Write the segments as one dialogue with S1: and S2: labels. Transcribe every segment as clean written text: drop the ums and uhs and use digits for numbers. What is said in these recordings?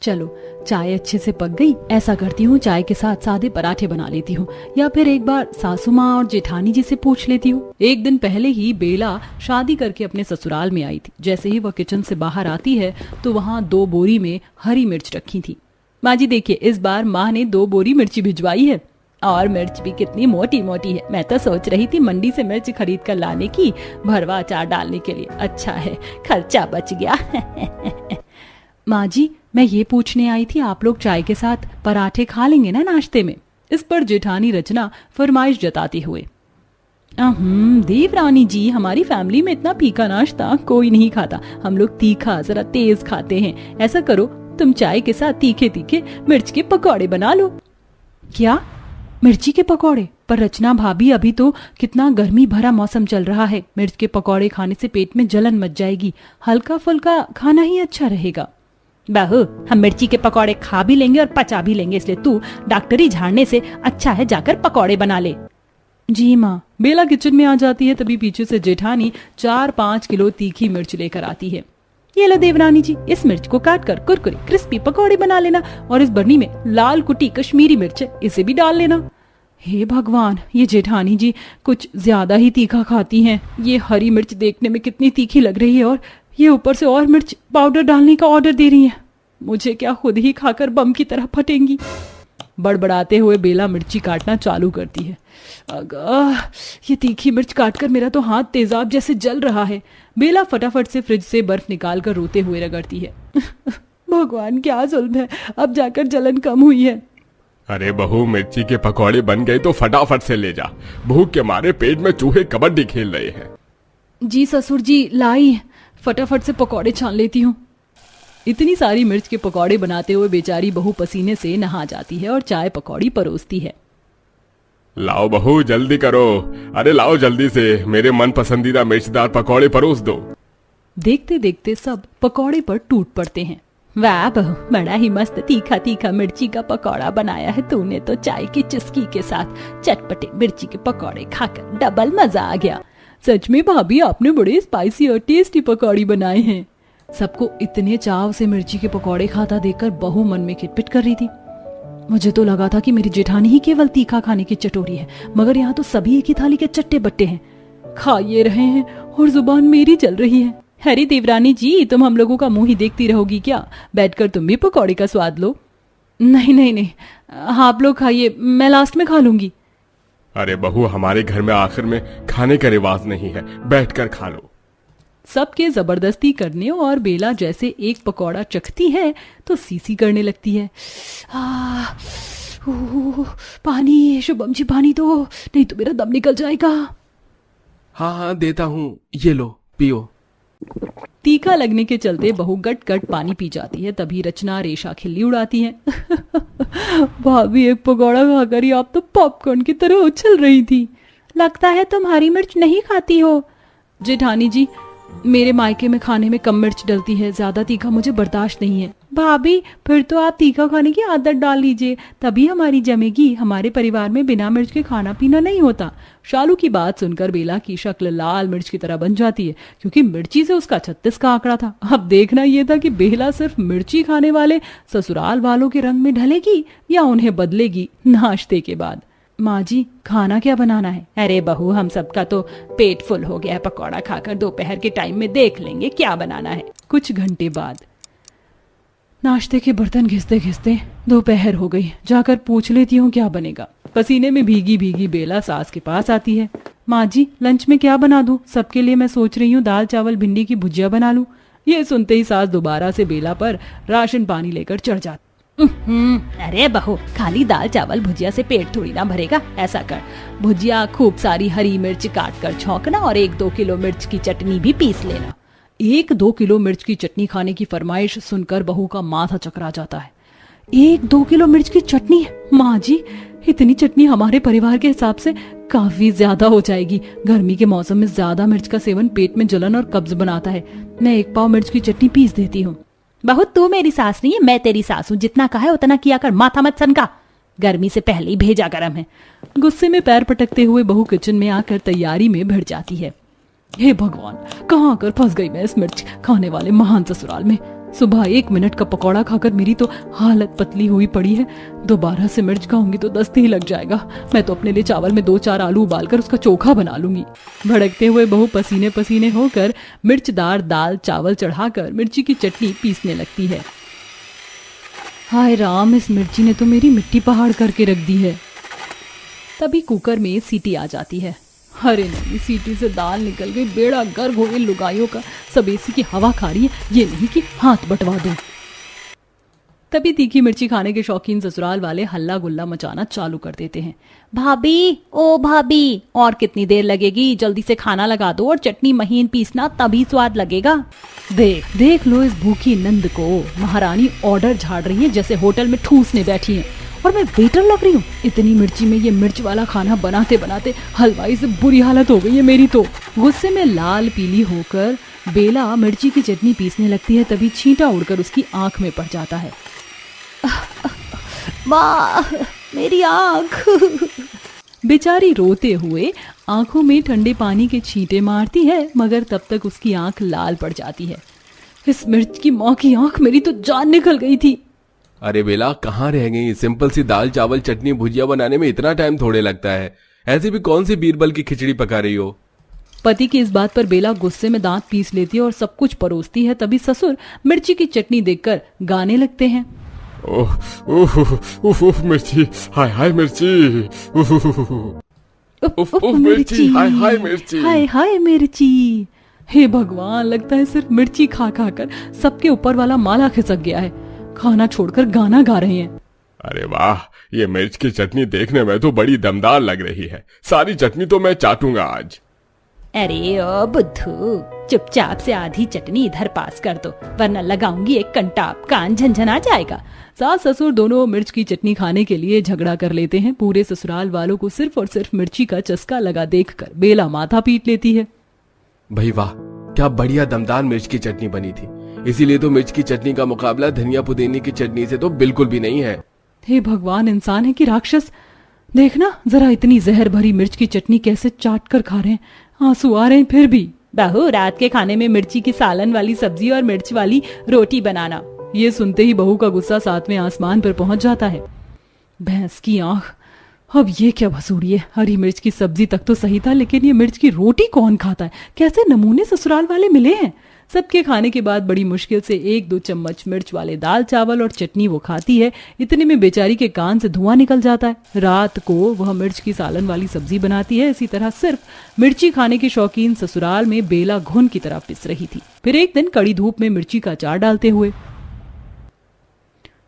S1: चलो चाय अच्छे से पक गई, ऐसा करती हूँ चाय के साथ सादे पराठे बना लेती हूँ, या फिर एक बार सासू माँ और जेठानी जी से पूछ लेती हूँ। एक दिन पहले ही बेला शादी करके अपने ससुराल में आई थी। जैसे ही वह किचन से बाहर आती है तो वहाँ 2 बोरी में हरी मिर्च रखी थी। माँ जी देखिए, इस बार माँ ने 2 बोरी मिर्ची भिजवाई है, और मिर्च भी कितनी मोटी मोटी है। मैं तो सोच रही थी मंडी से मिर्च खरीद कर लाने की, भरवा अचार डालने के लिए। अच्छा है खर्चा बच गया। माँ जी मैं ये पूछने आई थी, आप लोग चाय के साथ पराठे खा लेंगे ना नाश्ते में? इस पर जेठानी रचना फरमाइश जताते हुए, देवरानी जी, हमारी फैमिली में इतना फीका नाश्ता कोई नहीं खाता, हम लोग तीखा जरा तेज खाते हैं। ऐसा करो तुम चाय के साथ तीखे तीखे मिर्च के पकौड़े बना लो। क्या मिर्ची के पकौड़े? पर रचना भाभी अभी तो कितना गर्मी भरा मौसम चल रहा है, मिर्च के पकौड़े खाने से पेट में जलन मच जाएगी, हल्का फुल्का खाना ही अच्छा रहेगा। बहू हम मिर्ची के पकौड़े खा भी लेंगे और पचा भी लेंगे, इसलिए तू डॉक्टरी झाड़ने से अच्छा है जाकर पकौड़े बना ले। जी माँ। बेला किचन में आ जाती है, तभी पीछे से जेठानी 4-5 किलो तीखी मिर्च लेकर आती है। ये लो देवरानी जी, इस मिर्च को काट कर कुरकुरे क्रिस्पी पकौड़े बना लेना, और इस बरनी में लाल कुटी कश्मीरी मिर्च है, इसे भी डाल लेना। हे भगवान, ये जेठानी जी कुछ ज्यादा ही तीखा खाती हैं। ये हरी मिर्च देखने में कितनी तीखी लग रही है, और ये ऊपर से और मिर्च पाउडर डालने का ऑर्डर दे रही है। मुझे क्या खुद ही खाकर बम की तरह फटेंगी। बड़बड़ाते हुए बेला मिर्ची काटना चालू करती है। अगा, ये तीखी मिर्च काटकर मेरा तो हाथ तेजाब जैसे जल रहा है। बेला फटाफट से फ्रिज से बर्फ निकालकर रोते हुए रगड़ती है। भगवान क्या जुल्म है, अब जाकर जलन कम हुई है।
S2: अरे बहू, मिर्ची के पकौड़े बन गए तो फटाफट से ले जा, भूख के मारे पेट में चूहे कबड्डी खेल रहे हैं।
S1: जी ससुर जी लाई, फटाफट से पकौड़े छान लेती हूँ। इतनी सारी मिर्च के पकौड़े बनाते हुए बेचारी बहू पसीने से नहा जाती है और चाय पकौड़ी परोसती है।
S2: लाओ बहू जल्दी करो, अरे लाओ जल्दी से, मेरे मन पसंदीदा मिर्चदार पकौड़े परोस दो।
S1: देखते देखते सब पकौड़े पर टूट पड़ते हैं। वाह बहू, बड़ा ही मस्त तीखा तीखा मिर्ची का पकौड़ा बनाया है तूने तो। चाय की चुस्की के साथ चटपटे मिर्ची के पकौड़े खाकर डबल मजा आ गया। सच में भाभी, आपने बड़े स्पाइसी और टेस्टी पकौड़ी बनाए हैं। सबको इतने चाव से मिर्ची के पकौड़े खाता देखकर बहू मन में खिटपिट कर रही थी। मुझे तो लगा था कि मेरी जेठानी ही केवल तीखा खाने की चटोरी है, मगर यहाँ तो सभी एक ही थाली के चट्टे बट्टे हैं, खा ये रहे हैं और जुबान मेरी चल रही है। अरे देवरानी जी, तुम हम लोगों का मुंह ही देखती रहोगी क्या? बैठकर तुम भी पकौड़े का स्वाद लो। नहीं नहीं नहीं, आप लोग खाइए, मैं लास्ट में खा लूंगी।
S2: अरे बहू, हमारे घर में आखिर में खाने का रिवाज नहीं है, बैठकर खा लो।
S1: सबके जबरदस्ती करने और बेला जैसे एक पकौड़ा चखती है तो सीसी करने लगती है। पानी, शुभम जी पानी दो, नहीं तो मेरा दम निकल जाएगा।
S3: हाँ हाँ देता हूँ, ये लो पियो।
S1: तीखा लगने के चलते बहू गट गट पानी पी जाती है। तभी रचना रेशा खिल्ली उड़ाती है। भाभी, एक पकौड़ा खाकर ही आप तो पॉपकॉर्न की तरह उछल रही थी। लगता है तुम हरी मिर्च नहीं खाती हो। जेठानी जी, मेरे मायके में खाने में कम मिर्च डलती है, ज्यादा तीखा मुझे बर्दाश्त नहीं है। भाभी, फिर तो आप तीखा खाने की आदत डाल लीजिए, तभी हमारी जमेगी। हमारे परिवार में बिना मिर्च के खाना पीना नहीं होता। शालू की बात सुनकर बेला की शक्ल लाल मिर्च की तरह बन जाती है, क्योंकि मिर्ची से उसका 36 का आंकड़ा था। अब देखना यह था कि बेला सिर्फ मिर्ची खाने वाले ससुराल वालों के रंग में ढलेगी या उन्हें बदलेगी नाश्ते के बाद। माँ जी, खाना क्या बनाना है? अरे बहू, हम सबका तो पेट फुल हो गया है पकौड़ा खाकर, दोपहर के टाइम में देख लेंगे क्या बनाना है। कुछ घंटे बाद नाश्ते के बर्तन घिसते घिसते दोपहर हो गई। जाकर पूछ लेती हूँ क्या बनेगा। पसीने में भीगी भीगी बेला सास के पास आती है। माँ जी, लंच में क्या बना दूँ? सबके लिए मैं सोच रही हूँ दाल चावल भिंडी की भुजिया बना लूँ। ये सुनते ही सास दोबारा से बेला पर राशन पानी लेकर चढ़ जाती। अरे बहू, खाली दाल चावल भुजिया से पेट थोड़ी ना भरेगा। ऐसा कर, भुजिया खूब सारी हरी मिर्च काट कर छौंकना और 1-2 किलो मिर्च की चटनी भी पीस लेना। 1-2 किलो मिर्च की चटनी खाने की फरमाइश सुनकर बहू का माथा चकरा जाता है। 1-2 किलो मिर्च की चटनी? माँ जी, इतनी चटनी हमारे परिवार के हिसाब से काफी ज्यादा हो जाएगी। गर्मी के मौसम में ज्यादा मिर्च का सेवन पेट में जलन और कब्ज बनाता है। मैं 1 पाव मिर्च की चटनी पीस देती हूँ। बहुत, तू मेरी सास नहीं है, मैं तेरी सास हूँ। जितना कहा है उतना किया कर, माथा मत सनका, गर्मी से पहले ही भेजा गरम है। गुस्से में पैर पटकते हुए बहू किचन में आकर तैयारी में भिड़ जाती है। हे भगवान, कहाँ आकर फंस गई मैं इस मिर्च खाने वाले महान ससुराल में। सुबह 1 मिनट का पकौड़ा खाकर मेरी तो हालत पतली हुई पड़ी है। दोबारा से मिर्च खाऊंगी तो दस्त ही लग जाएगा। मैं तो अपने लिए चावल में 2-4 आलू उबालकर उसका चोखा बना लूंगी। भड़कते हुए बहू पसीने पसीने होकर मिर्चदार दाल चावल चढ़ाकर मिर्ची की चटनी पीसने लगती है। हाय राम, इस मिर्ची ने तो मेरी मिट्टी पहाड़ करके रख दी है। तभी कुकर में सीटी आ जाती है। अरे नहीं, सीटी से दाल निकल गई। बेड़ा गर्क हो गई लुगाइयों का। सब एसी की हवा खा रही है, ये नहीं कि हाथ बटवा दूं। तभी तीखी मिर्ची खाने के शौकीन ससुराल वाले हल्ला गुल्ला मचाना चालू कर देते हैं। भाभी, ओ भाभी, और कितनी देर लगेगी? जल्दी से खाना लगा दो और चटनी महीन पीसना, तभी स्वाद लगेगा। देख देख लो इस भूखी नंद को। महारानी ऑर्डर झाड़ रही है जैसे होटल में ठूसने बैठी है, और मैं वेटर लग रही हूँ। इतनी मिर्ची में ये मिर्च वाला खाना बनाते बनाते हलवाई से बुरी हालत हो गई है मेरी तो। गुस्से में लाल पीली होकर बेला मिर्ची की चटनी पीसने लगती है। तभी छींटा उड़कर उसकी आंख में पड़ जाता है। माँ, मेरी आंख। बेचारी रोते हुए आंखों में ठंडे पानी के छींटे मारती है, मगर तब तक उसकी आंख लाल पड़ जाती है। इस मिर्च की माँ की आंख, मेरी तो जान निकल गई थी।
S3: अरे बेला, कहाँ रह गई? सिंपल सी दाल चावल चटनी भुजिया बनाने में इतना टाइम थोड़े लगता है। ऐसे भी कौन सी बीरबल की खिचड़ी पका रही हो?
S1: पति की इस बात पर बेला गुस्से में दांत पीस लेती है और सब कुछ परोसती है। तभी ससुर मिर्ची की चटनी देखकर गाने लगते हैं।
S2: ओह ओह ओह ओह, मिर्ची, हाय हाय मिर्ची,
S1: उफ,
S2: उफ, मिर्ची, हाय हाय मिर्ची,
S1: हाय हाय मिर्ची। हे भगवान, लगता है सिर्फ मिर्ची खा खा कर सबके ऊपर वाला माला खिसक गया है। खाना छोड़कर गाना गा रहे हैं।
S2: अरे वाह, ये मिर्च की चटनी देखने में तो बड़ी दमदार लग रही है। सारी चटनी तो मैं चाटूंगा आज।
S1: अरे ओ बुद्धू, चुपचाप से आधी चटनी इधर पास कर दो, वरना लगाऊंगी एक कंटाप, कान झंझना जाएगा। सास ससुर दोनों मिर्च की चटनी खाने के लिए झगड़ा कर लेते हैं। पूरे ससुराल वालों को सिर्फ और सिर्फ मिर्ची का चस्का लगा देखकर बेला माथा पीट लेती है।
S3: भाई वाह, क्या बढ़िया दमदार मिर्च की चटनी बनी थी। इसीलिए तो मिर्च की चटनी का मुकाबला धनिया पुदीने की चटनी से तो बिल्कुल भी नहीं है।
S1: हे भगवान, इंसान है कि राक्षस? देखना जरा, इतनी जहर भरी मिर्च की चटनी कैसे चाट कर खा रहे हैं। आंसू आ रहे हैं फिर भी। बहू, रात के खाने में मिर्ची की सालन वाली सब्जी और मिर्च वाली रोटी बनाना। ये सुनते ही बहू का गुस्सा 7वें आसमान पर पहुंच जाता है। भैंस की आंख, अब ये क्या भसूड़ी है? हरी मिर्च की सब्जी तक तो सही था, लेकिन ये मिर्च की रोटी कौन खाता है? कैसे नमूने ससुराल वाले मिले हैं? सबके खाने के बाद बड़ी मुश्किल से 1-2 चम्मच मिर्च वाले दाल चावल और चटनी वो खाती है। इतने में बेचारी के कान से धुआं निकल जाता है। रात को वह मिर्च की सालन वाली सब्जी बनाती है। इसी तरह सिर्फ मिर्ची खाने के शौकीन ससुराल में बेला घुन की तरह पिस रही थी। फिर एक दिन कड़ी धूप में मिर्ची का अचार डालते हुए,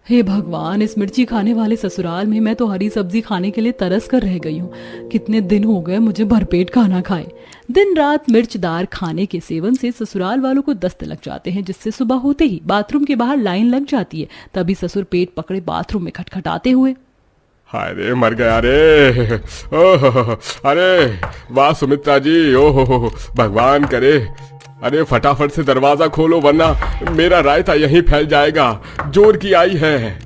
S1: हे भगवान, इस मिर्ची खाने वाले ससुराल में मैं तो हरी सब्जी खाने के लिए तरस कर रह गई हूँ। कितने दिन हो गए मुझे भरपेट खाना खाए। दिन रात मिर्चदार खाने के सेवन से ससुराल वालों को दस्त लग जाते हैं, जिससे सुबह होते ही बाथरूम के बाहर लाइन लग जाती है। तभी ससुर पेट पकड़े बाथरूम में खटखटाते हुए,
S2: हाय रे, मर गया रे। ओह, अरे वाह सुमित्रा जी, ओह भगवान करे। अरे फटाफट से दरवाजा खोलो, वरना मेरा रायता यहीं फैल जाएगा। जोर की आई है।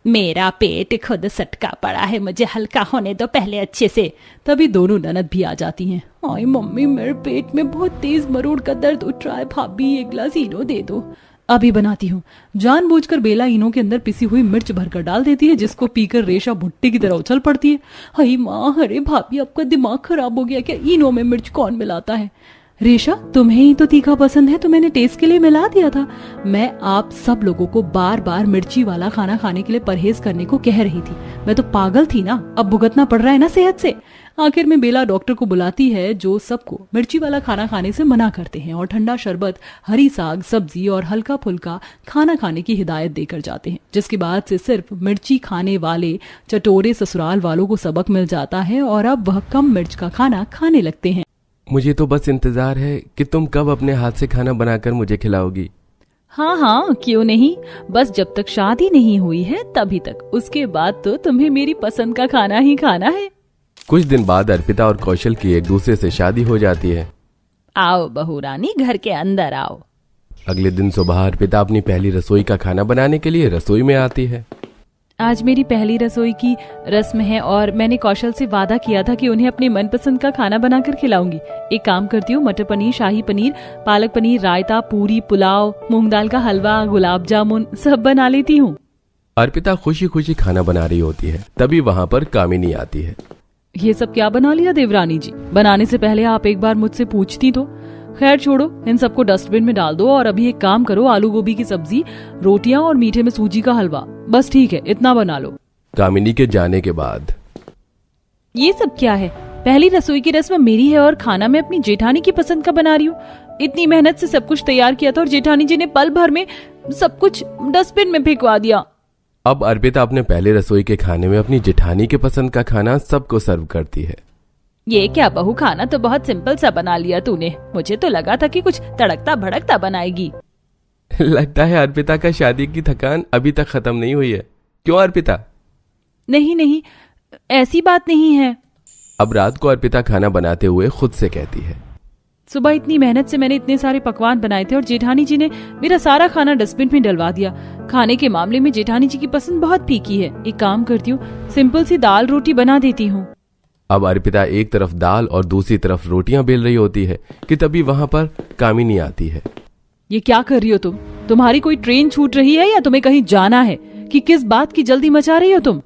S1: मेरा पेट खुद सटका पड़ा है, मुझे हल्का होने दो पहले अच्छे से। तभी दोनों ननद भी आ जाती हैं। आई मम्मी, मेरे पेट में बहुत तेज मरोड़ का दर्द उठ रहा है। भाभी, एक गिलास इनो दे दो। अभी बनाती हूँ। जानबूझकर बेला इनो के अंदर पिसी हुई मिर्च भरकर डाल देती है, जिसको पीकर रेशा भुट्टे की तरह उछल पड़ती है। हाय माँ, अरे भाभी, आपका दिमाग खराब हो गया क्या? इनो में मिर्च कौन मिलाता है? रेशा, तुम्हें ही तो तीखा पसंद है, तो मैंने टेस्ट के लिए मिला दिया था। मैं आप सब लोगों को बार बार मिर्ची वाला खाना खाने के लिए परहेज करने को कह रही थी। मैं तो पागल थी ना, अब भुगतना पड़ रहा है ना सेहत से। आखिर में बेला डॉक्टर को बुलाती है, जो सबको मिर्ची वाला खाना खाने से मना करते हैं और ठंडा शरबत, हरी साग सब्जी और हल्का फुल्का खाना खाने की हिदायत देकर जाते हैं। जिसके बाद से सिर्फ मिर्ची खाने वाले चटोरे ससुराल वालों को सबक मिल जाता है और अब वह कम मिर्च का खाना खाने लगते हैं।
S3: मुझे तो बस इंतजार है कि तुम कब अपने हाथ से खाना बनाकर मुझे खिलाओगी।
S1: हाँ हाँ, क्यों नहीं। बस जब तक शादी नहीं हुई है तभी तक। उसके बाद तो तुम्हें मेरी पसंद का खाना ही खाना है।
S3: कुछ दिन बाद अर्पिता और कौशल की एक दूसरे से शादी हो जाती है।
S1: आओ बहू रानी, घर के अंदर आओ।
S3: अगले दिन सुबह अर्पिता अपनी पहली रसोई का खाना बनाने के लिए रसोई में आती है।
S1: आज मेरी पहली रसोई की रस्म है और मैंने कौशल से वादा किया था कि उन्हें अपने मनपसंद का खाना बनाकर खिलाऊंगी। एक काम करती हूँ, मटर पनीर, शाही पनीर, पालक पनीर, रायता, पूरी, पुलाव, मूंग दाल का हलवा, गुलाब जामुन सब बना लेती हूँ।
S3: अर्पिता खुशी खुशी खाना बना रही होती है, तभी वहाँ पर कामिनी आती है।
S1: ये सब क्या बना लिया देवरानी जी? बनाने से पहले आप एक बार मुझसे पूछती तो। खैर छोड़ो, इन सबको डस्टबिन में डाल दो और अभी एक काम करो, आलू गोभी की सब्जी, रोटियां और मीठे में सूजी का हलवा, बस ठीक है, इतना बना लो।
S3: कामिनी के जाने के बाद
S1: ये सब क्या है? पहली रसोई की रस्म मेरी है और खाना मैं अपनी जेठानी की पसंद का बना रही हूँ। इतनी मेहनत से सब कुछ तैयार किया था और जेठानी जी ने पल भर में सब कुछ डस्टबिन में फेंकवा दिया।
S3: अब अर्पिता अपने पहले रसोई के खाने में अपनी जेठानी के पसंद का खाना सबको सर्व करती है।
S1: ये क्या बहू, खाना तो बहुत सिंपल सा बना लिया तूने। मुझे तो लगा था कि कुछ तड़कता भड़कता बनाएगी।
S3: लगता है अर्पिता का शादी की थकान अभी तक खत्म नहीं हुई है। क्यों अर्पिता?
S1: नहीं नहीं, ऐसी बात नहीं है।
S3: अब रात को अर्पिता खाना बनाते हुए खुद से कहती है,
S1: सुबह इतनी मेहनत से मैंने इतने सारे पकवान बनाए थे और जेठानी जी ने मेरा सारा खाना डस्टबिन में डलवा दिया। खाने के मामले में जेठानी जी की पसंद बहुत फीकी है। एक काम करती हूँ, सिंपल सी दाल रोटी बना देती हूँ।
S3: अब अर्पिता एक तरफ दाल और दूसरी तरफ रोटियां बेल रही होती है कि तभी वहां पर कामिनी आती है।
S1: ये क्या कर रही हो तुम? तुम्हारी कोई ट्रेन छूट रही है या तुम्हें कहीं जाना है? कि किस बात की जल्दी मचा रही हो तुम?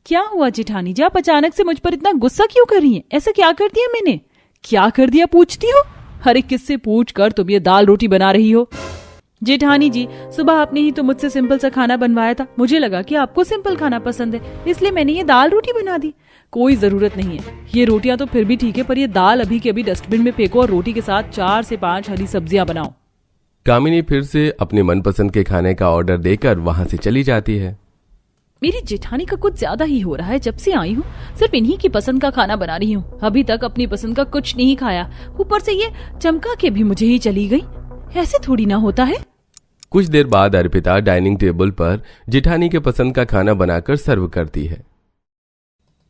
S1: क्या हुआ जेठानी जी, आप अचानक से मुझ पर इतना गुस्सा क्यों कर रही हैं? ऐसा क्या कर दिया मैंने? क्या कर दिया पूछती हो? हर एक किससे पूछ कर तुम ये दाल रोटी बना रही हो? जेठानी जी, सुबह आपने ही तो मुझसे सिंपल सा खाना बनवाया था। मुझे लगा कि आपको सिंपल खाना पसंद है, इसलिए मैंने ये दाल रोटी बना दी। कोई जरूरत नहीं है। ये रोटियां तो फिर भी ठीक है, पर ये दाल अभी के अभी डस्टबिन में फेंको और रोटी के साथ 4 से 5 हरी सब्जियां बनाओ।
S3: कामिनी फिर से अपने मनपसंद के खाने का ऑर्डर देकर वहां से चली जाती है।
S1: मेरी जेठानी का कुछ ज्यादा ही हो रहा है। जब से आई हूँ सिर्फ इन्हीं की पसंद का खाना बना रही हूँ। अभी तक अपनी पसंद का कुछ नहीं खाया, ऊपर से ये चमका के भी मुझे ही चली गई। ऐसे थोड़ी ना होता है।
S3: कुछ देर बाद अर्पिता डाइनिंग टेबल पर जेठानी के पसंद का खाना बनाकर सर्व करती है।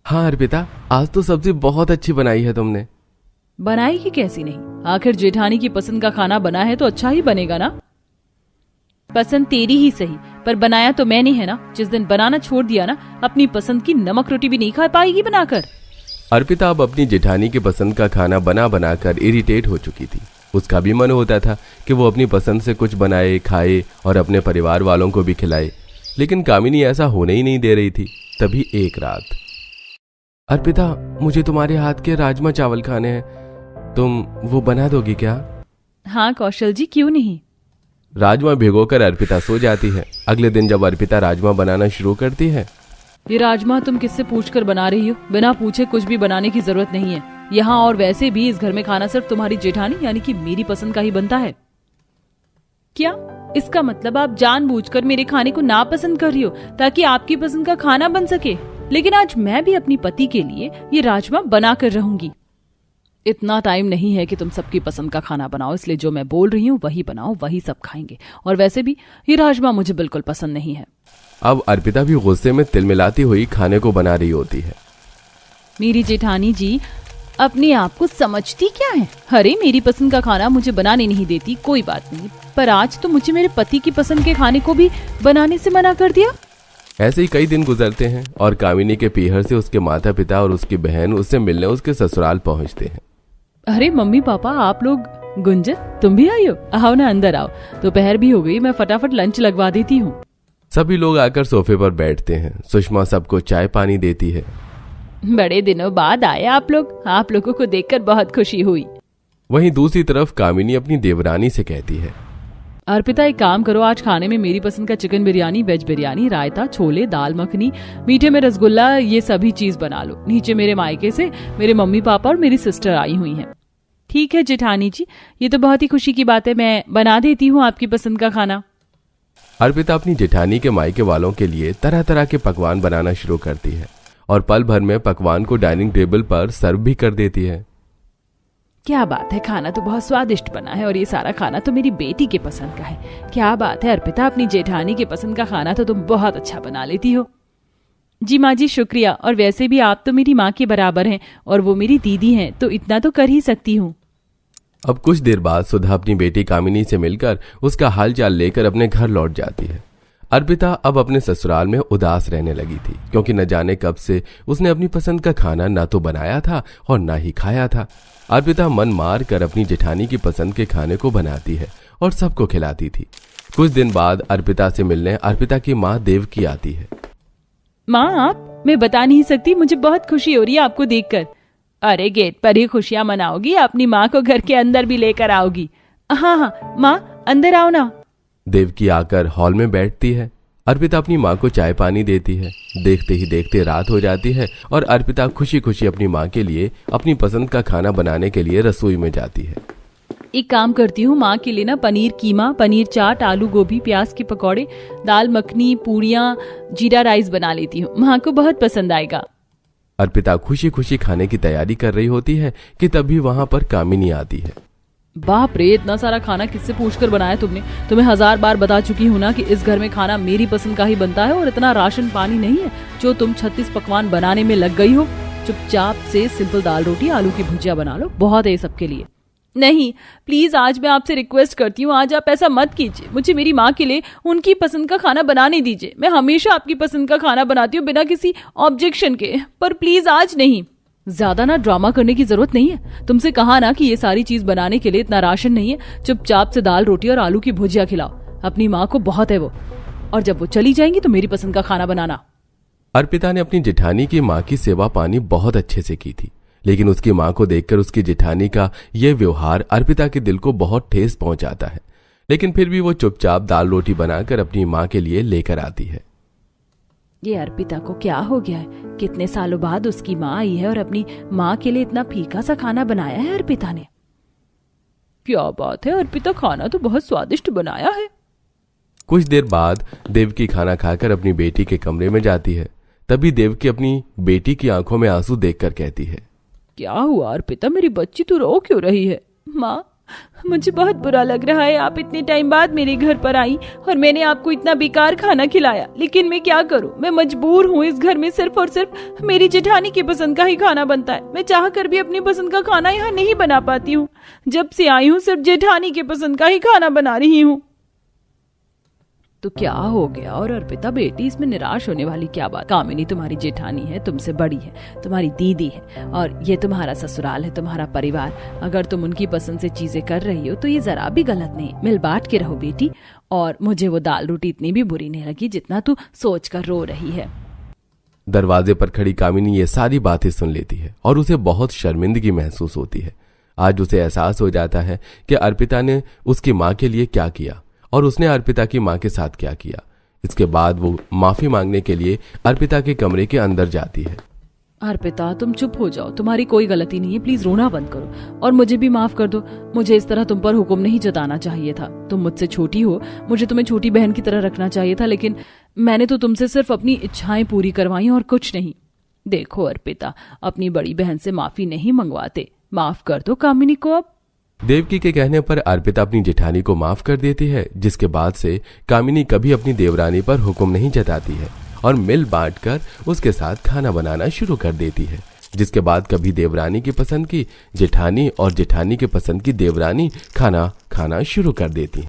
S3: हाँ अर्पिता, आज तो सब्जी बहुत अच्छी बनाई है तुमने।
S1: बनाई ही कैसी नहीं, आखिर जेठानी की पसंद का खाना बना है तो अच्छा ही बनेगा ना। पसंद तेरी ही सही, पर बनाया तो मैंने है ना। जिस दिन बनाना छोड़ दिया ना, अपनी पसंद की नमक रोटी भी नहीं खा पाएगी बनाकर।
S3: अर्पिता अब अपनी जेठानी के पसंद का खाना बना बनाकर इरिटेट हो चुकी थी। उसका भी मन होता था कि वो अपनी पसंद से कुछ बनाए, खाए और अपने परिवार वालों को भी खिलाए, लेकिन कामिनी ऐसा होने ही नहीं दे रही थी। तभी एक रात, अर्पिता मुझे तुम्हारे हाथ के राजमा चावल खाने हैं, तुम वो बना दोगी क्या?
S1: हाँ कौशल जी, क्यों नहीं।
S3: राजमा भिगोकर अर्पिता सो जाती है। अगले दिन जब अर्पिता राजमा बनाना शुरू करती है,
S1: ये राजमा तुम किससे पूछकर बना रही हो? बिना पूछे कुछ भी बनाने की जरूरत नहीं है यहाँ, और वैसे भी इस घर में खाना सिर्फ तुम्हारी जेठानी यानी कि मेरी पसंद का ही बनता है। क्या इसका मतलब आप जानबूझकर मेरे खाने को नापसंद कर रही हो ताकि आपकी पसंद का खाना बन सके? लेकिन आज मैं भी अपनी पति के लिए ये राजमा बना कर रहूंगी। इतना टाइम नहीं है कि तुम सबकी पसंद का खाना बनाओ, इसलिए जो मैं बोल रही हूँ वही बनाओ, वही सब खाएंगे। और वैसे भी ये राजमा मुझे बिल्कुल पसंद नहीं है।
S3: अब अर्पिता भी गुस्से में तिलमिलाती हुई खाने को बना रही होती है।
S1: मेरी जेठानी जी अपने आप को समझती क्या है? अरे मेरी पसंद का खाना मुझे बनाने नहीं देती, कोई बात नहीं, पर आज तो मुझे मेरे पति की पसंद के खाने को भी बनाने से मना कर दिया।
S3: ऐसे ही कई दिन गुजरते हैं और कामिनी के पीहर से उसके माता पिता और उसकी बहन उससे मिलने उसके ससुराल पहुंचते हैं।
S1: अरे मम्मी पापा, आप लोग, गुंजन तुम भी आई हो? आओ ना, अंदर आओ। दोपहर भी हो गई, मैं फटाफट लंच लगवा देती हूँ।
S3: सभी लोग आकर सोफे पर बैठते हैं। सुषमा सबको चाय पानी देती है।
S1: बड़े दिनों बाद आए आप लोग, आप लोगों को देखकर बहुत खुशी हुई।
S3: वहीं दूसरी तरफ कामिनी अपनी देवरानी से कहती है,
S1: अर्पिता एक काम करो, आज खाने में मेरी पसंद का चिकन बिरयानी, वेज बिरयानी, रायता, छोले, दाल मखनी, मीठे में रसगुल्ला, ये सभी चीज बना लो। नीचे मेरे मायके से मेरे मम्मी पापा और मेरी सिस्टर आई हुई हैं। ठीक है जेठानी जी, ये तो बहुत ही खुशी की बात है, मैं बना देती हूँ आपकी पसंद का खाना।
S3: अर्पिता अपनी जेठानी के मायके वालों के लिए तरह तरह के पकवान बनाना शुरू करती है और पल भर में पकवान को डाइनिंग टेबल पर सर्व भी कर देती है।
S1: क्या बात है, खाना तो बहुत स्वादिष्ट बना है और ये सारा खाना तो मेरी बेटी के पसंद का है। क्या बात है अर्पिता, अपनी जेठानी के पसंद का खाना तो तुम बहुत अच्छा बना लेती हो। जी माँ जी शुक्रिया, और वैसे भी आप तो मेरी माँ के बराबर हैं और वो मेरी दीदी हैं, तो इतना तो कर ही सकती हूँ।
S3: अब कुछ देर बाद सुधा अपनी बेटी कामिनी से मिलकर उसका हालचाल लेकर अपने घर लौट जाती है। अर्पिता अब अपने ससुराल में उदास रहने लगी थी, क्योंकि न जाने कब से उसने अपनी पसंद का खाना ना तो बनाया था और ना ही खाया था। अर्पिता मन मार कर अपनी जेठानी की पसंद के खाने को बनाती है और सबको खिलाती थी। कुछ दिन बाद अर्पिता से मिलने अर्पिता की माँ देवकी आती है।
S1: माँ आप, मैं बता नहीं सकती, मुझे बहुत खुशी हो रही है आपको देखकर। अरे गेट पर ही खुशियां मनाओगी, अपनी माँ को घर के अंदर भी लेकर आओगी। हाँ हाँ माँ, अंदर आओ ना।
S3: देवकी आकर हॉल में बैठती है। अर्पिता अपनी माँ को चाय पानी देती है। देखते ही देखते रात हो जाती है और अर्पिता खुशी खुशी अपनी माँ के लिए अपनी पसंद का खाना बनाने के लिए रसोई में जाती है।
S1: एक काम करती हूँ, माँ के लिए ना पनीर कीमा, पनीर चाट, आलू गोभी, प्याज के पकौड़े, दाल मखनी, पूड़ियाँ, जीरा राइस बना लेती हूँ, माँ को बहुत पसंद आएगा।
S3: अर्पिता खुशी खुशी खाने की तैयारी कर रही होती है कि तभी वहां पर कामिनी आती है।
S1: बाप रे, इतना सारा खाना किससे पूछकर बनाया तुमने? तुम्हें 1000 बार बता चुकी हूँ ना कि इस घर में खाना मेरी पसंद का ही बनता है और इतना राशन पानी नहीं है जो तुम 36 पकवान बनाने में लग गई हो। चुपचाप से सिंपल दाल रोटी, आलू की भुजिया बना लो, बहुत है सबके लिए। नहीं प्लीज, आज मैं आपसे रिक्वेस्ट करती हूँ, आज आप ऐसा मत कीजिए, मुझे मेरी माँ के लिए उनकी पसंद का खाना बनाने दीजिए। मैं हमेशा आपकी पसंद का खाना बनाती हूँ बिना किसी ऑब्जेक्शन के, पर प्लीज आज नहीं। ज्यादा ना ड्रामा करने की जरूरत नहीं है, तुमसे कहा ना कि ये सारी चीज बनाने के लिए इतना राशन नहीं है। चुपचाप से दाल रोटी और आलू की भुजिया खिलाओ, अपनी माँ को बहुत है वो, और जब वो चली जाएंगी तो मेरी पसंद का खाना बनाना।
S3: अर्पिता ने अपनी जेठानी की माँ की सेवा पानी बहुत अच्छे से की थी, लेकिन उसकी माँ को देखकर उसकी जेठानी का यह व्यवहार अर्पिता के दिल को बहुत ठेस पहुंचाता है। लेकिन फिर भी वो चुपचाप दाल रोटी बनाकर अपनी माँ के लिए लेकर आती है।
S1: ये अर्पिता को क्या हो गया है? कितने सालों बाद उसकी माँ आई है और अपनी माँ के लिए इतना फीका सा खाना बनाया है अर्पिता ने। क्या बात है, अर्पिता खाना तो बहुत स्वादिष्ट बनाया है।
S3: कुछ देर बाद देवकी खाना खाकर अपनी बेटी के कमरे में जाती है। तभी देवकी अपनी बेटी की आंखों में आंसू देखकर कहती है,
S1: क्या हुआ अर्पिता, मेरी बच्ची तू रो क्यों रही है? माँ, मुझे बहुत बुरा लग रहा है, आप इतने टाइम बाद मेरे घर पर आई और मैंने आपको इतना बेकार खाना खिलाया, लेकिन मैं क्या करूं, मैं मजबूर हूँ। इस घर में सिर्फ और सिर्फ मेरी जेठानी की पसंद का ही खाना बनता है। मैं चाह कर भी अपनी पसंद का खाना यहाँ नहीं बना पाती हूँ। जब से आई हूँ सिर्फ जेठानी की पसंद का ही खाना बना रही हूँ। तो क्या हो गया? और अर्पिता बेटी, इसमें निराश होने वाली क्या बात? कामिनी तुम्हारी जेठानी है, तुमसे बड़ी है, तुम्हारी दीदी है, और ये तुम्हारा ससुराल है, तुम्हारा परिवार। अगर तुम उनकी पसंद से चीजें कर रही हो तो ये जरा भी गलत नहीं। मिल बांट के रहो बेटी। और मुझे वो दाल रोटी इतनी भी बुरी नहीं लगी जितना तू सोच कर रो रही है।
S3: दरवाजे पर खड़ी कामिनी ये सारी बातें सुन लेती है और उसे बहुत शर्मिंदगी महसूस होती है। आज उसे एहसास हो जाता है कि अर्पिता ने उसकी माँ के लिए क्या किया और उसने अर्पिता की माँ के साथ क्या किया। इसके बाद वो माफी मांगने के लिए अर्पिता के कमरे के अंदर जाती है।
S1: अर्पिता तुम चुप हो जाओ, तुम्हारी कोई गलती नहीं है, प्लीज रोना बंद करो और मुझे भी माफ कर दो। मुझे इस तरह तुम पर हुक्म नहीं जताना चाहिए था। तुम मुझसे छोटी हो, मुझे तुम्हें छोटी बहन की तरह रखना चाहिए था, लेकिन मैंने तो तुमसे सिर्फ अपनी इच्छाएं पूरी करवाई और कुछ नहीं। देखो अर्पिता, अपनी बड़ी बहन से माफी नहीं मंगवाते, माफ कर दो कामिनी को। अब
S3: देवकी के कहने पर अर्पिता अपनी जेठानी को माफ कर देती है, जिसके बाद से कामिनी कभी अपनी देवरानी पर हुक्म नहीं जताती है और मिल बांटकर उसके साथ खाना बनाना शुरू कर देती है। जिसके बाद कभी देवरानी की पसंद की जेठानी और जेठानी के पसंद की देवरानी खाना खाना शुरू कर देती है।